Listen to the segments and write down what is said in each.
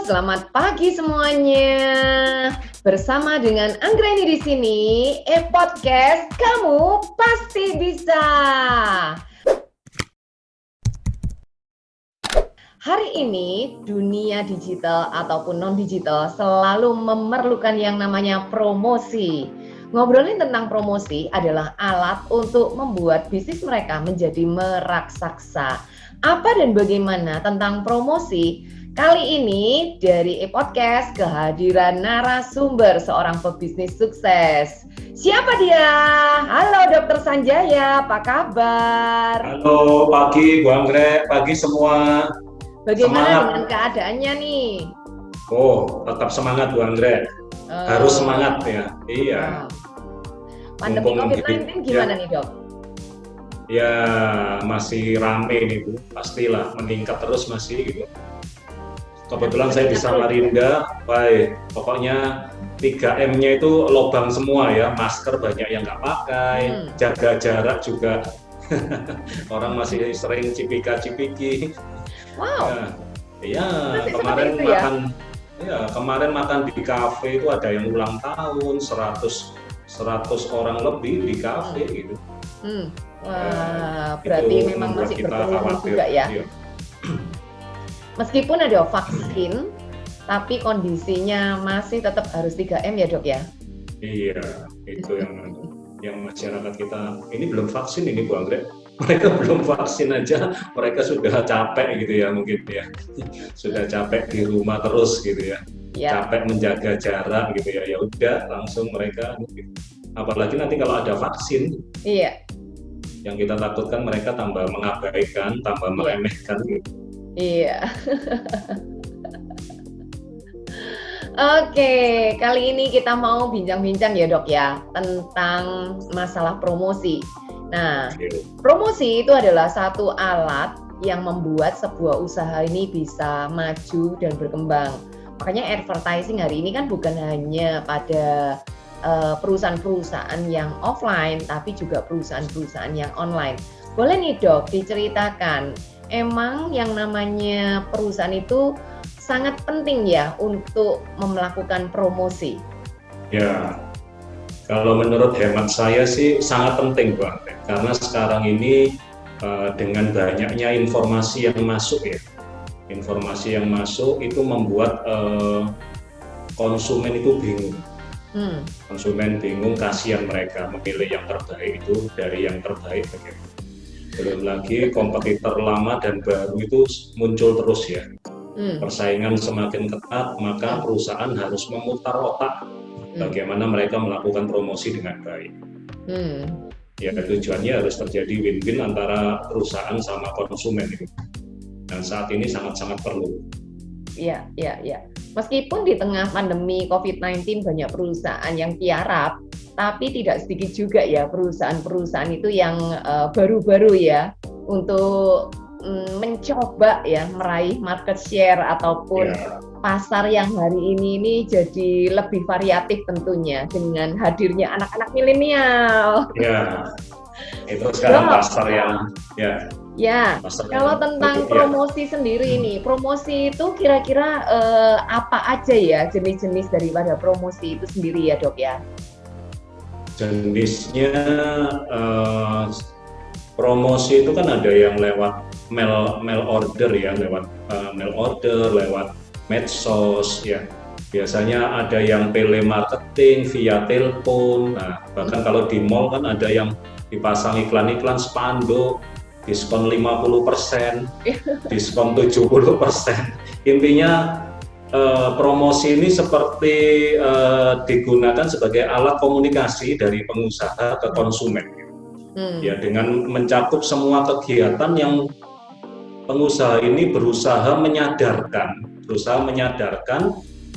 selamat pagi semuanya. Bersama dengan Anggreni di sini, podcast kamu pasti bisa. Hari ini dunia digital ataupun non-digital selalu memerlukan yang namanya promosi. Ngobrolin tentang promosi adalah alat untuk membuat bisnis mereka menjadi meraksasa. Apa dan bagaimana tentang promosi? Kali ini dari podcast kehadiran narasumber seorang pebisnis sukses. Siapa dia? Halo Dr. Sanjaya, apa kabar? Halo, pagi Bu Anggrek, pagi semua. Bagaimana Semangat. dengan keadaannya nih? Oh, tetap semangat Bu Anggrek. Harus semangat ya. Iya. Pandemi Mumpung COVID-19 gimana nih Dok? Ya masih rame nih Bu, pastilah meningkat terus masih gitu. Kebetulan saya di Samarinda, baik. Pokoknya 3M-nya itu lobang semua ya, masker banyak yang nggak pakai, jaga jarak juga. Orang masih sering cipika-cipiki. Wow. Ya, kemarin makan di kafe itu ada yang ulang tahun 100 orang lebih di kafe gitu. Wah, berarti memang masih berkerumun juga ya. Iya. Meskipun ada vaksin, tapi kondisinya masih tetap harus 3M ya Dok ya? Iya, itu yang masyarakat kita, ini belum vaksin ini Bu Anggrek. Mereka belum vaksin aja, mereka sudah capek gitu ya mungkin ya. Sudah capek di rumah terus gitu ya. Capek menjaga jarak gitu ya. Ya udah langsung mereka, apalagi nanti kalau ada vaksin. Iya. Yang kita takutkan mereka tambah mengabaikan, tambah meremehkan gitu. Iya. Oke, kali ini kita mau bincang-bincang ya Dok ya tentang masalah promosi. Nah, promosi itu adalah satu alat yang membuat sebuah usaha ini bisa maju dan berkembang. Makanya advertising hari ini kan bukan hanya pada perusahaan-perusahaan yang offline, tapi juga perusahaan-perusahaan yang online. Boleh nih Dok diceritakan, emang yang namanya perusahaan itu sangat penting ya untuk melakukan promosi? Ya, kalau menurut hemat saya sih sangat penting Bang, karena sekarang ini dengan banyaknya informasi yang masuk ya, informasi yang masuk itu membuat konsumen itu bingung. Konsumen bingung, kasihan mereka memilih yang terbaik itu dari yang terbaik bagaimana. Belum lagi kompetitor lama dan baru itu muncul terus ya. Persaingan semakin ketat, maka perusahaan harus memutar otak bagaimana mereka melakukan promosi dengan baik. Ya, tujuannya harus terjadi win-win antara perusahaan sama konsumen itu. Dan saat ini sangat-sangat perlu. Iya. Meskipun di tengah pandemi COVID-19 banyak perusahaan yang tiarap, tapi tidak sedikit juga ya perusahaan-perusahaan itu yang baru-baru ya untuk mencoba ya meraih market share ataupun pasar yang hari ini jadi lebih variatif tentunya dengan hadirnya anak-anak milenial. Ya, itu sekarang pasar yang Ya, kalau tentang promosi sendiri ini, promosi itu kira-kira apa aja ya jenis-jenis daripada promosi itu sendiri ya Dok ya? Jenisnya promosi itu kan ada yang lewat mail order ya, lewat medsos ya. Biasanya ada yang telemarketing via telepon. Nah, bahkan kalau di mall kan ada yang dipasang iklan-iklan spanduk, diskon 50%, diskon 70%. Intinya promosi ini seperti digunakan sebagai alat komunikasi dari pengusaha ke konsumen. Ya, dengan mencakup semua kegiatan yang pengusaha ini berusaha menyadarkan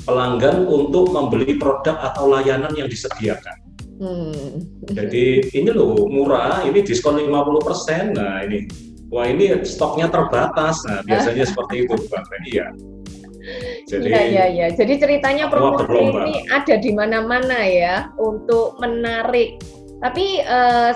pelanggan untuk membeli produk atau layanan yang disediakan. Jadi ini loh murah, ini diskon 50%. Nah ini, wah ini stoknya terbatas. Nah biasanya seperti itu Bang. Iya. Jadi ceritanya promosi ini ada di mana-mana ya untuk menarik. Tapi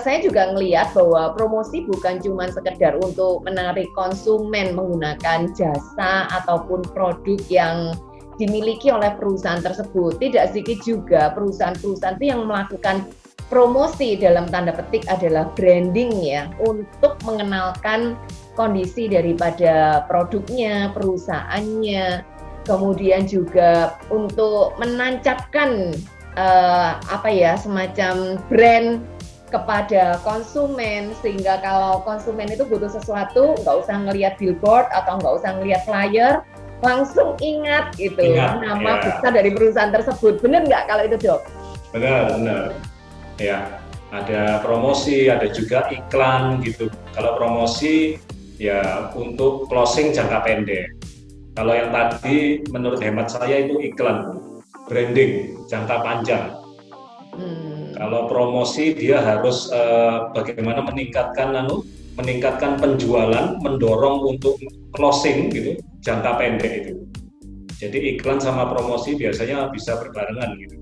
saya juga ngelihat bahwa promosi bukan cuma sekedar untuk menarik konsumen menggunakan jasa ataupun produk yang dimiliki oleh perusahaan tersebut. Tidak sedikit juga perusahaan-perusahaan itu yang melakukan promosi dalam tanda petik adalah branding ya, untuk mengenalkan kondisi daripada produknya, perusahaannya, kemudian juga untuk menancapkan semacam brand kepada konsumen, sehingga kalau konsumen itu butuh sesuatu nggak usah ngelihat billboard atau nggak usah ngelihat flyer, langsung ingat gitu nama besar dari perusahaan tersebut. Benar nggak kalau itu, Dok? Benar. Ya, ada promosi, ada juga iklan gitu. Kalau promosi ya untuk closing jangka pendek. Kalau yang tadi menurut hemat saya itu iklan, branding jangka panjang. Kalau promosi dia harus bagaimana meningkatkan penjualan, mendorong untuk closing gitu jangka pendek itu. Jadi iklan sama promosi biasanya bisa berbarengan gitu.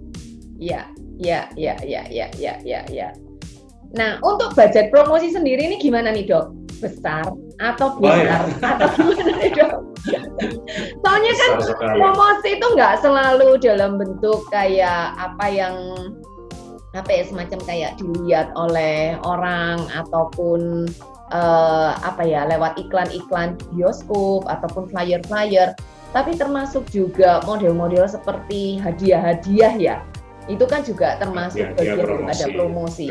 Ya. Nah, untuk budget promosi sendiri ini gimana nih, Dok? Besar atau besar atau gimana nih, Dok? Soalnya kan promosi itu nggak selalu dalam bentuk kayak semacam kayak dilihat oleh orang ataupun lewat iklan-iklan bioskop ataupun flyer-flyer, tapi termasuk juga model-model seperti hadiah-hadiah ya. Itu kan juga termasuk bagian daripada promosi.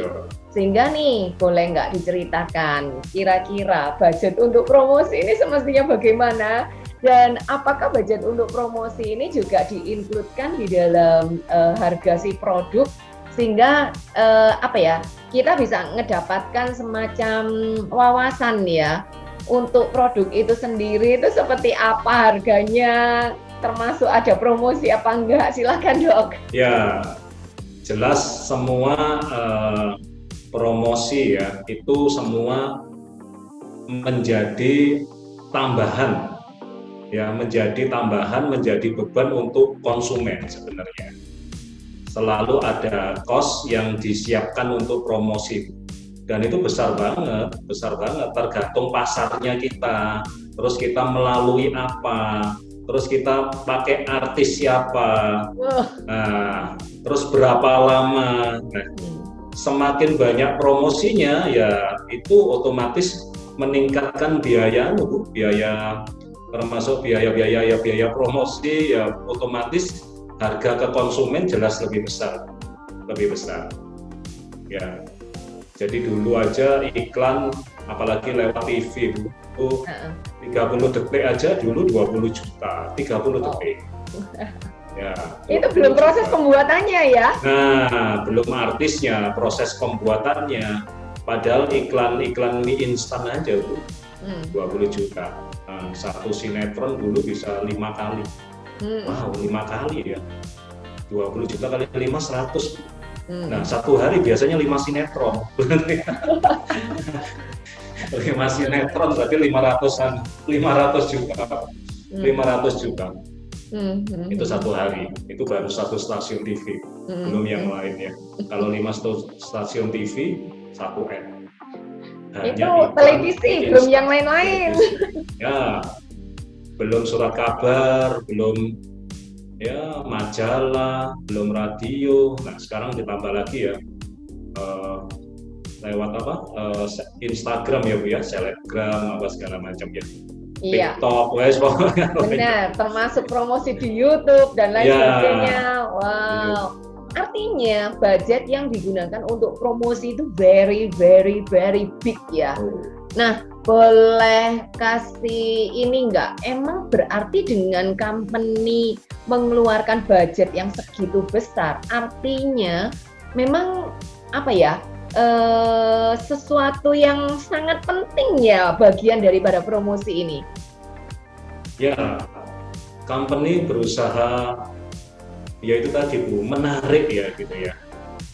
Sehingga nih, boleh nggak diceritakan kira-kira budget untuk promosi ini semestinya bagaimana? Dan apakah budget untuk promosi ini juga diinkludkan di dalam harga si produk, sehingga kita bisa mendapatkan semacam wawasan ya untuk produk itu sendiri itu seperti apa harganya, termasuk ada promosi apa enggak? Silakan, Dok. Ya, jelas semua promosi ya itu semua menjadi tambahan ya, menjadi beban untuk konsumen sebenarnya. Selalu ada cost yang disiapkan untuk promosi, dan itu besar banget, tergantung pasarnya kita, terus kita melalui apa, terus kita pakai artis siapa, nah, terus berapa lama. Nah, semakin banyak promosinya ya itu otomatis meningkatkan biaya termasuk biaya promosi ya, otomatis harga ke konsumen jelas lebih besar ya. Jadi dulu aja iklan apalagi lewat TV itu 30 detik aja dulu 20 juta 30 detik ya. Itu belum proses pembuatannya ya. Nah, belum artisnya, proses pembuatannya. Padahal iklan mie instan aja tuh 20 juta. Nah, satu sinetron dulu bisa 5 kali. Wow, 5 kali ya. 20 juta kali 5, 100. Nah, satu hari biasanya 5 sinetron. 5 sinetron berarti 500 juta. 500 juta. Itu satu hari, itu baru satu stasiun TV, belum yang lainnya. Kalau 5 stasiun TV, 1M. Itu televisi, belum yang lain-lain. Ya, belum surat kabar, belum ya majalah, belum radio. Nah, sekarang ditambah lagi ya lewat Instagram ya Bu ya, selebgram apa segala macam ya. Iya. TikTok, wes pokoknya. Benar, termasuk promosi di YouTube dan lain sebagainya. Wow. Artinya budget yang digunakan untuk promosi itu very big ya. Nah, boleh kasih ini nggak? Emang berarti dengan company mengeluarkan budget yang segitu besar, artinya memang sesuatu yang sangat penting ya bagian daripada promosi ini. Ya, company berusaha ya itu tadi Bu, menarik ya gitu ya.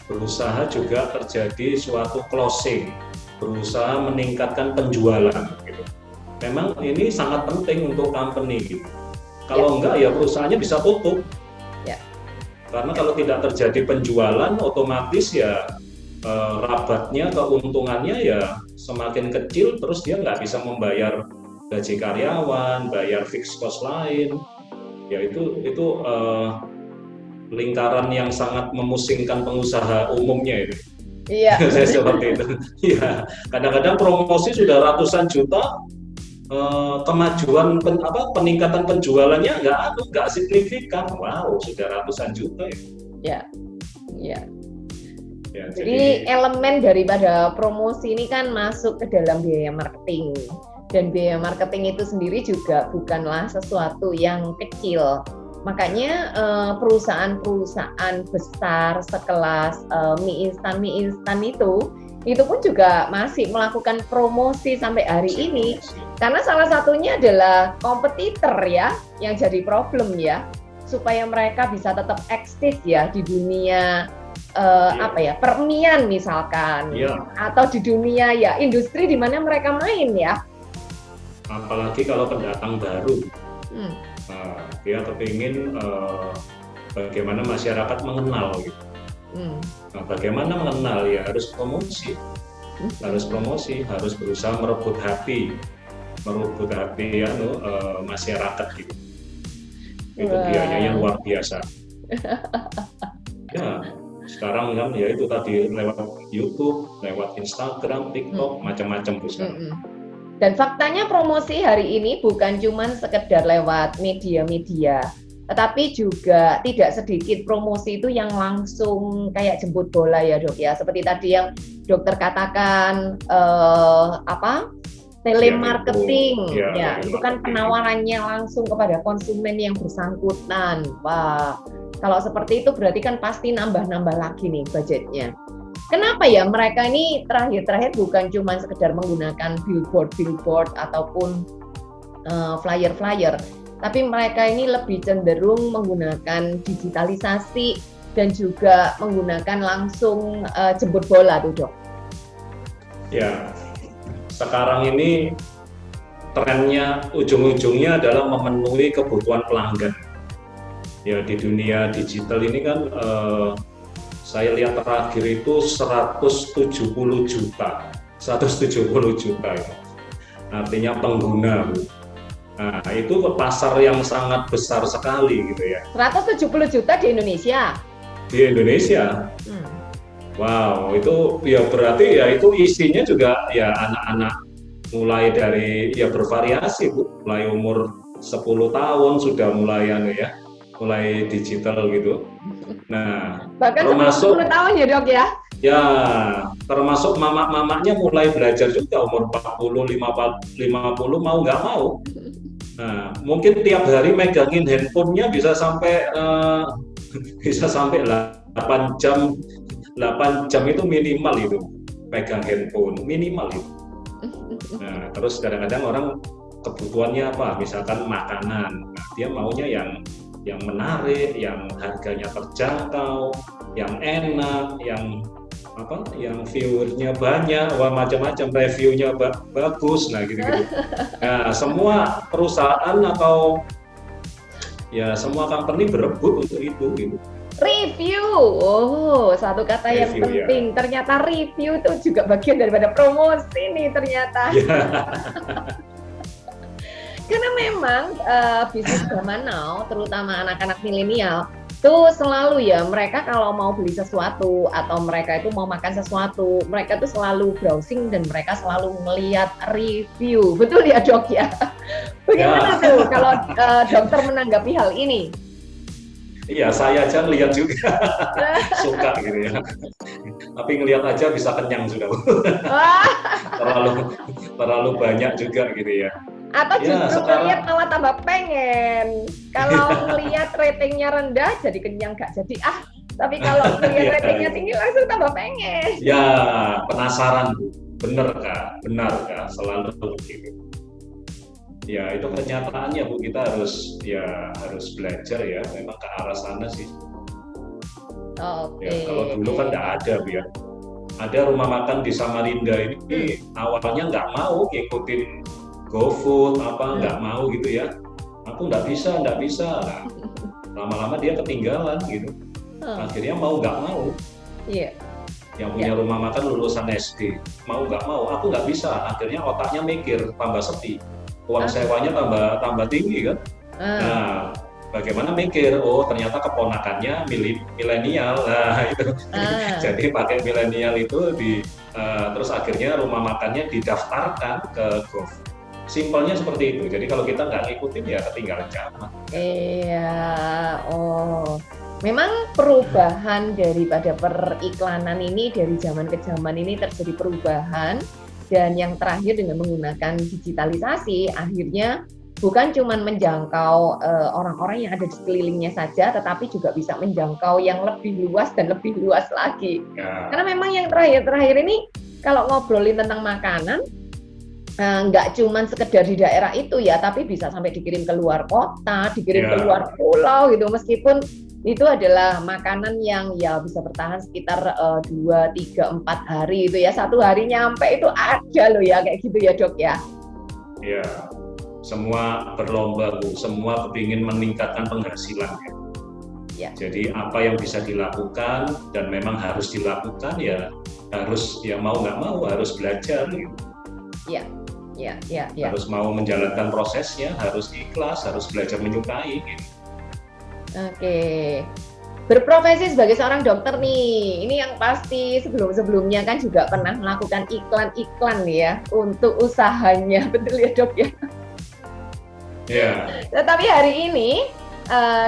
Berusaha juga terjadi suatu closing, berusaha meningkatkan penjualan gitu. Memang ini sangat penting untuk company gitu. Kalau enggak ya perusahaannya bisa tutup. Ya. Karena kalau tidak terjadi penjualan otomatis ya rabatnya, keuntungannya ya semakin kecil, terus dia nggak bisa membayar gaji karyawan, bayar fixed cost lain. Ya itu lingkaran yang sangat memusingkan pengusaha umumnya itu. Iya. Saya seperti itu. Ya, kadang-kadang promosi sudah ratusan juta, kemajuan peningkatan penjualannya nggak signifikan. Wow, sudah ratusan juta ya. Ya, ya. Ya, jadi elemen daripada promosi ini kan masuk ke dalam biaya marketing. Dan biaya marketing itu sendiri juga bukanlah sesuatu yang kecil. Makanya perusahaan-perusahaan besar sekelas mie instan itu pun juga masih melakukan promosi sampai hari ini. Karena salah satunya adalah kompetitor ya yang jadi problem ya, supaya mereka bisa tetap eksis ya di dunia permian misalkan, atau di dunia ya industri di mana mereka main ya. Apalagi kalau pendatang baru. Dia kepingin bagaimana masyarakat mengenal gitu. Nah, bagaimana mengenal ya harus promosi, harus berusaha merebut hati masyarakat gitu. Itu biayanya luar biasa. Ya, sekarang kan ya itu tadi lewat YouTube, lewat Instagram, TikTok, macam-macam tuh sekarang. Dan faktanya promosi hari ini bukan cuma sekedar lewat media-media, tetapi juga tidak sedikit promosi itu yang langsung kayak jemput bola ya Dok ya. Seperti tadi yang dokter katakan telemarketing itu kan penawarannya langsung kepada konsumen yang bersangkutan. Wah, kalau seperti itu berarti kan pasti nambah-nambah lagi nih budgetnya. Kenapa ya mereka ini terakhir bukan cuma sekedar menggunakan billboard ataupun flyer, tapi mereka ini lebih cenderung menggunakan digitalisasi dan juga menggunakan langsung jemput bola tuh Dok. Ya, sekarang ini trennya ujung-ujungnya adalah memenuhi kebutuhan pelanggan. Ya, di dunia digital ini kan saya lihat terakhir itu 170 juta itu. Artinya pengguna, Bu. Nah, itu ke pasar yang sangat besar sekali gitu ya. 170 juta di Indonesia? Di Indonesia. Wow, itu ya berarti ya itu isinya juga ya anak-anak mulai dari ya bervariasi, Bu. Mulai umur 10 tahun sudah mulai mulai digital gitu. Nah, bahkan termasuk 10 tahun ya Dok ya? Ya, termasuk mamak-mamaknya mulai belajar juga umur 40, 50 mau nggak mau. Nah, mungkin tiap hari megangin handphonenya bisa sampai 8 jam itu minimal itu pegang handphone minimal itu. Nah, terus kadang-kadang orang kebutuhannya apa? Misalkan makanan, nah, dia maunya yang menarik, yang harganya terjangkau, yang enak, yang viewernya banyak, macam-macam, reviewnya bagus, nah gitu-gitu. Nah, semua perusahaan atau ya semua company berebut untuk itu gitu. Review, satu kata yang penting. Ya. Ternyata review itu juga bagian daripada promosi nih ternyata. Karena memang bisnis zaman now, terutama anak-anak milenial, tuh selalu ya mereka kalau mau beli sesuatu atau mereka itu mau makan sesuatu, mereka tuh selalu browsing dan mereka selalu melihat review. Betul ya Dok ya? Bagaimana tuh kalau dokter menanggapi hal ini? Iya, saya aja lihat juga suka gitu ya. Tapi ngelihat aja bisa kenyang sudah. terlalu banyak juga gitu ya. Atau justru ngeliat malah tambah pengen. Kalau ngeliat ratingnya rendah jadi kenyang gak jadi tapi kalau ngeliat ratingnya tinggi langsung tambah pengen. Ya, penasaran Bu. Benar Kak, selalu begitu. Ya, itu kenyataannya Bu, kita harus belajar ya memang ke arah sana sih. Oke. Ya, kalau dulu kan nggak ada Bu ya. Ada rumah makan di Samarinda ini awalnya nggak mau ngikutin GoFood nggak mau gitu ya. Aku nggak bisa. Nah, lama-lama dia ketinggalan gitu. Akhirnya mau nggak mau. Iya. Yang punya rumah makan lulusan SD, mau nggak mau, aku nggak bisa. Akhirnya otaknya mikir, tambah sepi. Uang sewanya tambah tinggi kan. Nah, bagaimana mikir, oh ternyata keponakannya milenial, nah itu. Jadi pakai milenial itu terus akhirnya rumah makannya didaftarkan ke Gov. Simpelnya seperti itu. Jadi kalau kita nggak ngikutin ya ketinggalan zaman. Iya, oh. Memang perubahan daripada periklanan ini dari zaman ke zaman ini terjadi perubahan, dan yang terakhir dengan menggunakan digitalisasi akhirnya bukan cuma menjangkau orang-orang yang ada di sekelilingnya saja, tetapi juga bisa menjangkau yang lebih luas dan lebih luas lagi. Ya. Karena memang yang terakhir-terakhir ini kalau ngobrolin tentang makanan, nggak cuma sekedar di daerah itu ya, tapi bisa sampai dikirim ke luar kota, dikirim ke luar pulau gitu, meskipun itu adalah makanan yang ya bisa bertahan sekitar 2, 3, 4 hari itu ya, 1 hari nyampe itu ada loh ya, kayak gitu ya Dok ya. Iya, semua berlomba Bu, semua kepingin meningkatkan penghasilan ya. Jadi apa yang bisa dilakukan dan memang harus dilakukan ya harus, ya mau nggak mau harus belajar gitu. Iya. Ya. Harus mau menjalankan prosesnya, harus ikhlas, harus belajar menyukai gitu. Oke. Berprofesi sebagai seorang dokter nih, ini yang pasti sebelum-sebelumnya kan juga pernah melakukan iklan-iklan ya untuk usahanya, betul ya Dok ya? Iya. Tetapi hari ini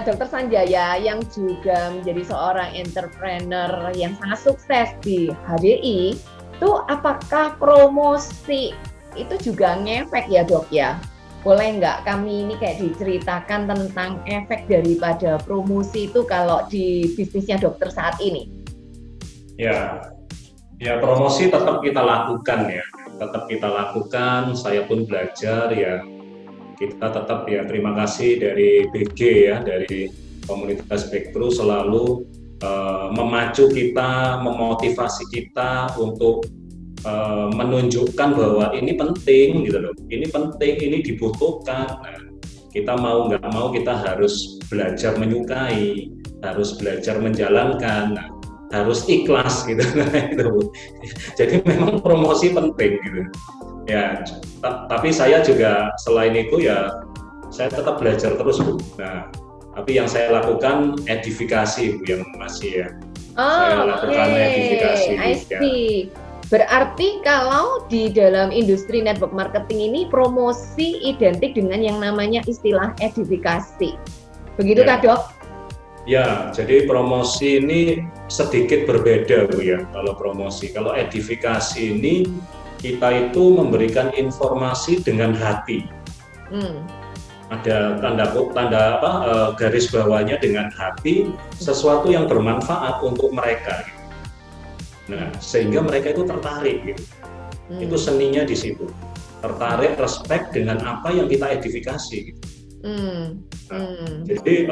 Dr. Sanjaya yang juga menjadi seorang entrepreneur yang sangat sukses di HDI, itu apakah promosi itu juga ngefek ya Dok ya? Boleh nggak kami ini kayak diceritakan tentang efek daripada promosi itu kalau di bisnisnya dokter saat ini? Ya promosi tetap kita lakukan ya, tetap kita lakukan. Saya pun belajar ya. Kita tetap ya terima kasih dari BG ya, dari komunitas Breakthrough selalu memacu kita, memotivasi kita untuk menunjukkan bahwa ini penting gitu loh, ini penting, ini dibutuhkan. Nah, kita mau nggak mau kita harus belajar menyukai, harus belajar menjalankan, harus ikhlas gitu. Jadi memang promosi penting gitu ya. Tapi saya juga selain itu ya saya tetap belajar terus Bu. Nah, tapi yang saya lakukan edifikasi Bu, yang masih ya. Saya lakukan edifikasi. I see. Berarti kalau di dalam industri network marketing ini promosi identik dengan yang namanya istilah edifikasi. Begitu Kak Dok? Ya, jadi promosi ini sedikit berbeda Bu ya. Kalau promosi, kalau edifikasi ini kita itu memberikan informasi dengan hati. Ada tanda garis bawahnya dengan hati, sesuatu yang bermanfaat untuk mereka. Nah, sehingga mereka itu tertarik gitu. Itu seninya di situ. Tertarik, respect dengan apa yang kita edifikasi gitu. Jadi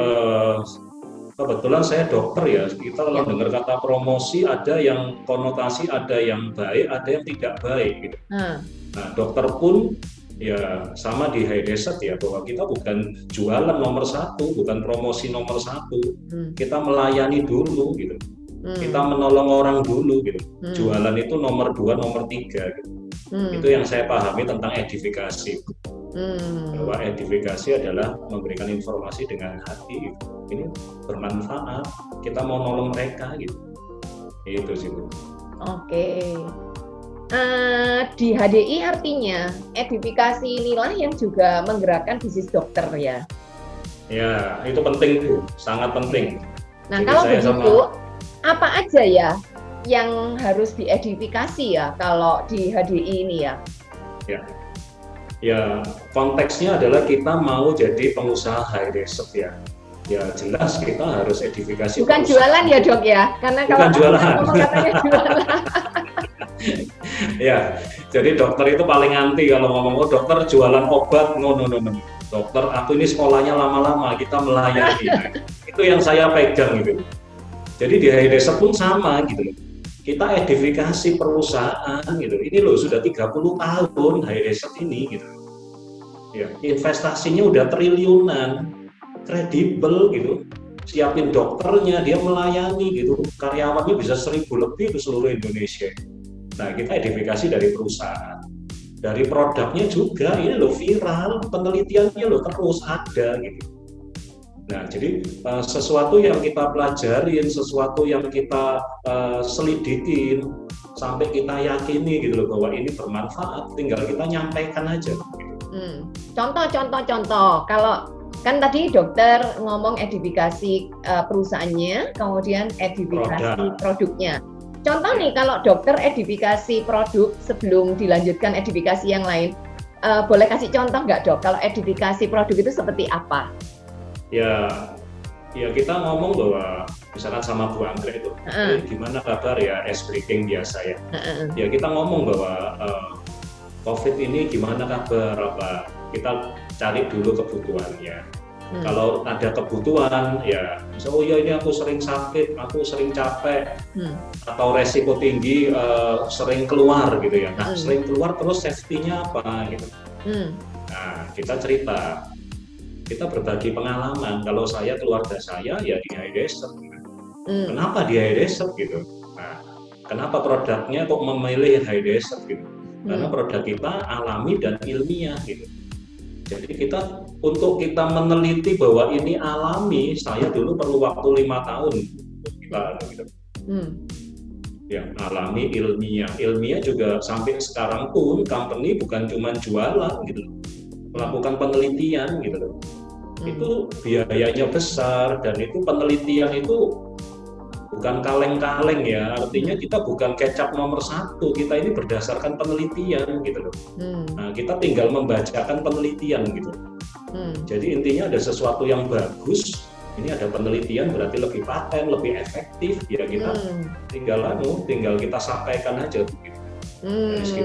kebetulan saya dokter ya. Kita kalau dengar kata promosi ada yang konotasi, ada yang baik, ada yang tidak baik gitu. Nah, dokter pun ya sama di High Desert ya, bahwa kita bukan jualan nomor 1, bukan promosi nomor 1. Kita melayani dulu gitu. Kita menolong orang dulu gitu. Jualan itu nomor 2, nomor 3 gitu. Itu yang saya pahami tentang edifikasi. Bahwa edifikasi adalah memberikan informasi dengan hati gitu. Ini bermanfaat, kita mau nolong mereka gitu. Itu sih Bu. Oke. Di HDI artinya edifikasi inilah yang juga menggerakkan bisnis dokter ya. Ya, itu penting Bu, sangat penting. Nah, jadi kalau begitu apa aja ya yang harus diedifikasi ya kalau di HDI ini ya? Ya, konteksnya adalah kita mau jadi pengusaha high desert ya. Ya jelas kita harus edifikasi. Bukan jualan ya Dok ya? Karena bukan kalau jualan. Katanya jualan. Ya, jadi dokter itu paling anti kalau ngomong dokter jualan obat, no. Dokter, aku ini sekolahnya lama-lama, kita melayani. Itu yang saya pegang gitu. Jadi di High Desert pun sama gitu loh. Kita edifikasi perusahaan gitu. Ini loh sudah 30 tahun High Desert ini gitu. Ya, investasinya udah triliunan, kredibel gitu. Siapin dokternya, dia melayani gitu. Karyawannya bisa 1.000 lebih ke seluruh Indonesia. Nah, kita edifikasi dari perusahaan. Dari produknya juga, ini loh viral, penelitiannya loh terus ada gitu. Nah, jadi sesuatu yang kita pelajarin, sesuatu yang kita selidikin, sampai kita yakini gitu loh bahwa ini bermanfaat, tinggal kita nyampaikan aja. Contoh. Kalau kan tadi dokter ngomong edifikasi perusahaannya, kemudian edifikasi produknya. Contoh nih, kalau dokter edifikasi produk sebelum dilanjutkan edifikasi yang lain, boleh kasih contoh nggak dok? Kalau edifikasi produk itu seperti apa? Ya kita ngomong bahwa misalkan sama Bu Anggrek itu, gimana kabar ya, ice breaking biasa ya. Ya kita ngomong bahwa COVID ini gimana kabar, apa kita cari dulu kebutuhannya. Kalau ada kebutuhan ya, oh ya ini aku sering sakit, aku sering capek, atau resiko tinggi sering keluar gitu ya. Nah sering keluar terus safety-nya apa gitu. Nah kita cerita, kita berbagi pengalaman. Kalau saya, keluarga saya ya di High Desert. Kenapa di High Desert gitu? Nah, kenapa produknya kok memilih High Desert gitu? Karena produk kita alami dan ilmiah gitu. Jadi untuk kita meneliti bahwa ini alami, saya dulu perlu waktu 5 tahun gitu. Yang alami, ilmiah juga sampai sekarang pun company bukan cuma jualan gitu, melakukan penelitian gitu. Itu biayanya besar, dan itu penelitian itu bukan kaleng-kaleng ya, artinya kita bukan kecap nomor 1, kita ini berdasarkan penelitian gitu loh. Nah kita tinggal membacakan penelitian gitu. Jadi intinya ada sesuatu yang bagus, ini ada penelitian berarti lebih paten, lebih efektif ya, kita tinggal kita sampaikan aja begitu. Dari segi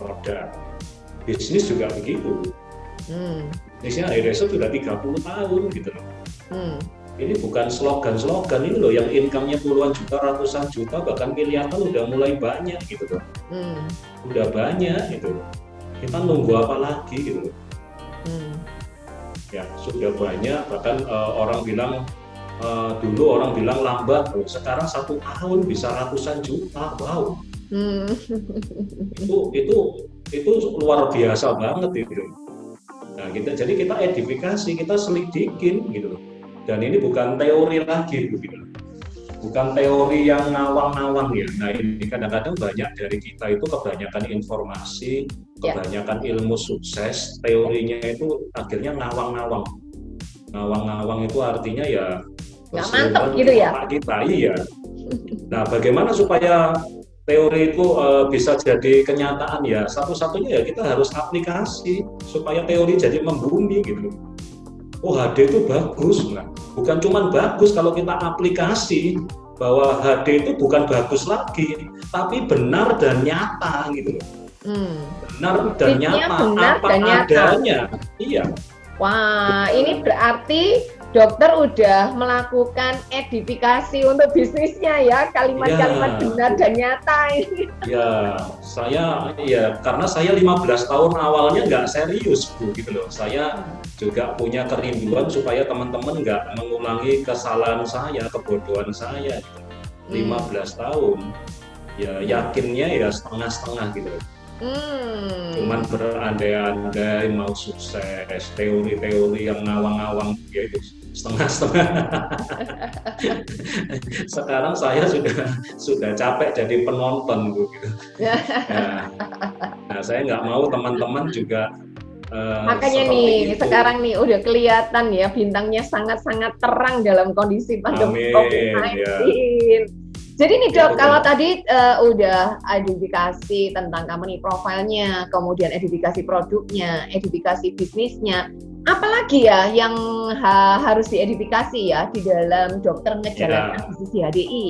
produk, bisnis juga begitu. Bisnisnya High Desert sudah 30 tahun gitu loh. Ini bukan slogan-slogan, ini loh yang income-nya puluhan juta, ratusan juta, bahkan miliaran udah mulai banyak gitu loh. Udah banyak gitu. Kita nunggu apa lagi gitu loh. Ya sudah banyak, bahkan orang bilang dulu orang bilang lambat, sekarang 1 tahun bisa ratusan juta, wow. Itu luar biasa banget itu. Nah, jadi kita edifikasi, kita selidikin gitu loh. Dan ini bukan teori lagi gitu loh. Bukan teori yang ngawang-ngawang ya. Nah, ini kadang-kadang banyak dari kita itu kebanyakan informasi, kebanyakan ilmu sukses, teorinya itu akhirnya ngawang-ngawang. Ngawang-ngawang itu artinya ya nggak mantap gitu ya. Kita iya. Nah, bagaimana supaya teori itu bisa jadi kenyataan ya, satu-satunya ya kita harus aplikasi supaya teori jadi membumi gitu. Oh HD itu bagus, nah, bukan cuma bagus kalau kita aplikasi, bahwa HD itu bukan bagus lagi, tapi benar dan nyata gitu. Benar dan nyata, adanya. Iya. Wah, ini berarti dokter udah melakukan edifikasi untuk bisnisnya ya, kalimat-kalimat benar dan nyata ini. Ya, karena saya 15 tahun awalnya nggak serius Bu gitu loh. Saya juga punya kerinduan supaya teman-teman nggak mengulangi kesalahan saya, kebodohan saya gitu. 15 tahun, ya yakinnya ya setengah-setengah gitu loh. Cuman berandai-andai mau sukses, teori-teori yang ngawang-ngawang ya itu setengah-setengah. Sekarang saya sudah capek jadi penonton gitu. Nah, saya nggak mau teman-teman juga makanya nih itu. Sekarang nih udah kelihatan ya bintangnya sangat-sangat terang dalam kondisi pandemi COVID-19. Ya. Jadi nih dok, kalau tadi udah edifikasi tentang company profile-nya, kemudian edifikasi produknya, edifikasi bisnisnya, apalagi ya yang harus diedifikasi ya di dalam dokter ngejalankan bisnis di HDI?